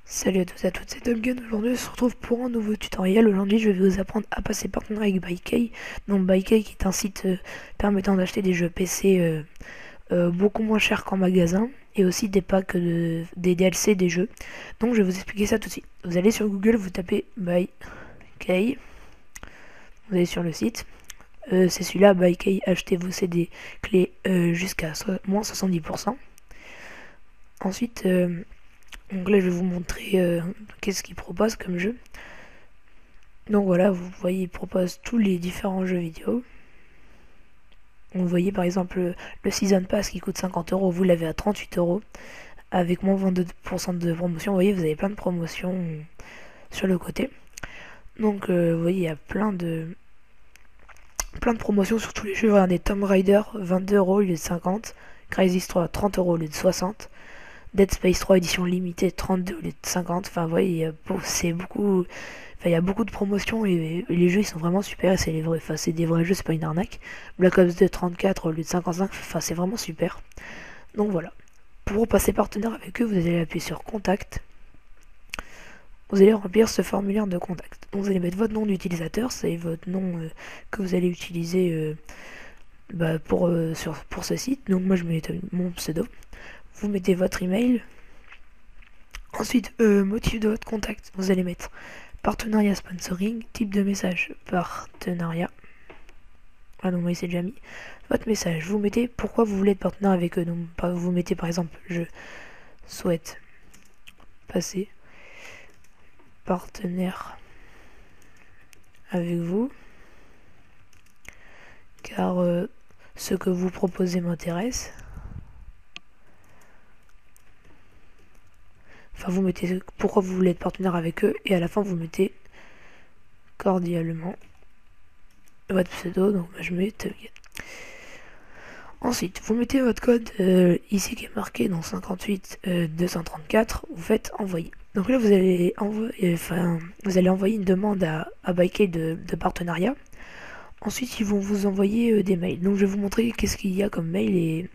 Salut à tous et à toutes, c'est Top Gun. Aujourd'hui on se retrouve pour un nouveau tutoriel. Aujourd'hui je vais vous apprendre à passer partenaire avec BuyKey. Donc BuyKey qui est un site permettant d'acheter des jeux PC beaucoup moins cher qu'en magasin, et aussi des packs des DLC des jeux. Donc je vais vous expliquer ça tout de suite. Vous allez sur Google, vous tapez BuyKey, vous allez sur le site. C'est celui-là, BuyKey, achetez vos CD clés jusqu'à moins 70%. Ensuite, donc là je vais vous montrer qu'est-ce qu'il propose comme jeu. Donc voilà, vous voyez, il propose tous les différents jeux vidéo. Vous voyez par exemple le Season Pass qui coûte 50€, vous l'avez à 38€, avec moins 22% de promotion. Vous voyez, vous avez plein de promotions sur le côté. Donc vous voyez, il y a plein de promotions sur tous les jeux. Regardez, Tomb Raider 22€ au lieu de 50, Crysis 3 30€ au lieu de 60, Dead Space 3 édition limitée 32 au lieu de 50. Enfin vous voyez, c'est beaucoup. Enfin, il y a beaucoup de promotions et les jeux ils sont vraiment super, et c'est des vrais jeux, c'est pas une arnaque. Black Ops 2 34 au lieu de 55, enfin c'est vraiment super. Donc voilà. Pour passer partenaire avec eux, vous allez appuyer sur contact. Vous allez remplir ce formulaire de contact. Donc vous allez mettre votre nom d'utilisateur, c'est votre nom que vous allez utiliser pour ce site. Donc moi je mets mon pseudo. Vous mettez votre email. Ensuite, motif de votre contact, vous allez mettre partenariat sponsoring, type de message partenariat. Ah non, moi c'est déjà mis. Votre message, vous mettez pourquoi vous voulez être partenaire avec eux. Donc vous mettez par exemple je souhaite passer partenaire avec vous car ce que vous proposez m'intéresse. Enfin, vous mettez pourquoi vous voulez être partenaire avec eux, et à la fin vous mettez cordialement votre pseudo. Donc je mets Top Gun. Ensuite, vous mettez votre code ici qui est marqué dans 58 234. Vous faites envoyer. Donc là vous allez envoyer une demande à BuyKey de partenariat. Ensuite ils vont vous envoyer des mails. Donc je vais vous montrer qu'est-ce qu'il y a comme mail et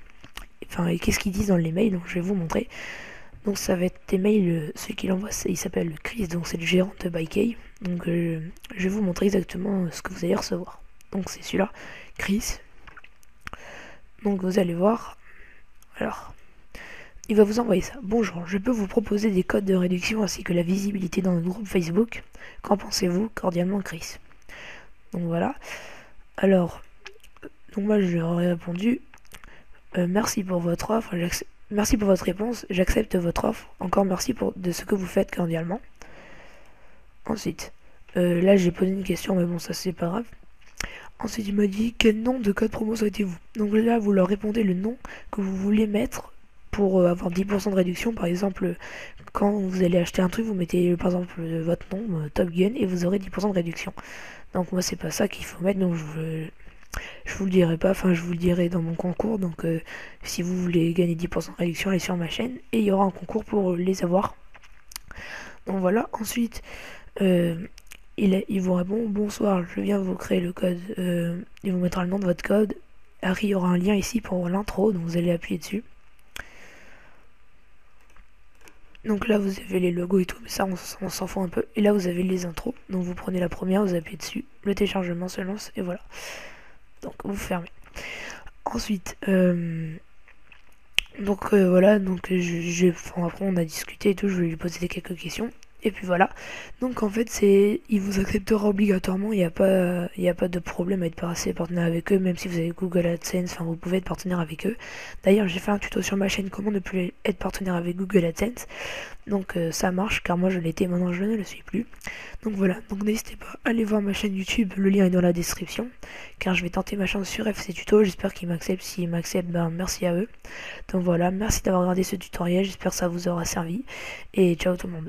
qu'est-ce qu'ils disent dans les mails. Donc je vais vous montrer. Donc ça va être des mails, celui qui l'envoie, il s'appelle Chris, donc c'est le gérant de BuyKey. Donc je vais vous montrer exactement ce que vous allez recevoir. Donc c'est celui-là, Chris. Donc vous allez voir. Alors, il va vous envoyer ça. Bonjour, je peux vous proposer des codes de réduction ainsi que la visibilité dans notre groupe Facebook. Qu'en pensez-vous? Cordialement, Chris. Donc voilà. Alors, donc moi je leur ai répondu merci pour votre offre. Merci pour votre réponse, j'accepte votre offre. Encore merci de ce que vous faites cordialement. Ensuite, là j'ai posé une question, mais bon, ça c'est pas grave. Ensuite, il m'a dit quel nom de code promo souhaitez-vous. Donc là, vous leur répondez le nom que vous voulez mettre pour avoir 10% de réduction. Par exemple, quand vous allez acheter un truc, vous mettez par exemple votre nom, Top Gun, et vous aurez 10% de réduction. Donc moi, c'est pas ça qu'il faut mettre, donc je vous le dirai pas, enfin je vous le dirai dans mon concours. Donc si vous voulez gagner 10% de réduction, allez sur ma chaîne et il y aura un concours pour les avoir. Donc voilà. Ensuite il vous répond bonsoir, je viens vous créer le code, il vous mettra le nom de votre code. Harry, il y aura un lien ici pour l'intro, donc vous allez appuyer dessus. Donc là vous avez les logos et tout, mais ça on s'en fout un peu. Et là vous avez les intros, donc vous prenez la première, vous appuyez dessus, le téléchargement se lance et voilà. Donc vous fermez. Ensuite voilà, donc après on a discuté et tout, je vais lui poser quelques questions. Et puis voilà. Donc en fait il vous acceptera obligatoirement, il n'y a pas de problème à être partenaire avec eux, même si vous avez Google AdSense, enfin vous pouvez être partenaire avec eux. D'ailleurs j'ai fait un tuto sur ma chaîne comment ne plus être partenaire avec Google AdSense. Donc ça marche, car moi je l'étais, maintenant je ne le suis plus. Donc voilà, donc n'hésitez pas à aller voir ma chaîne YouTube, le lien est dans la description, car je vais tenter ma chance sur FC Tuto, j'espère qu'ils m'acceptent. S'ils m'acceptent, ben merci à eux. Donc voilà, merci d'avoir regardé ce tutoriel, j'espère que ça vous aura servi, et ciao tout le monde.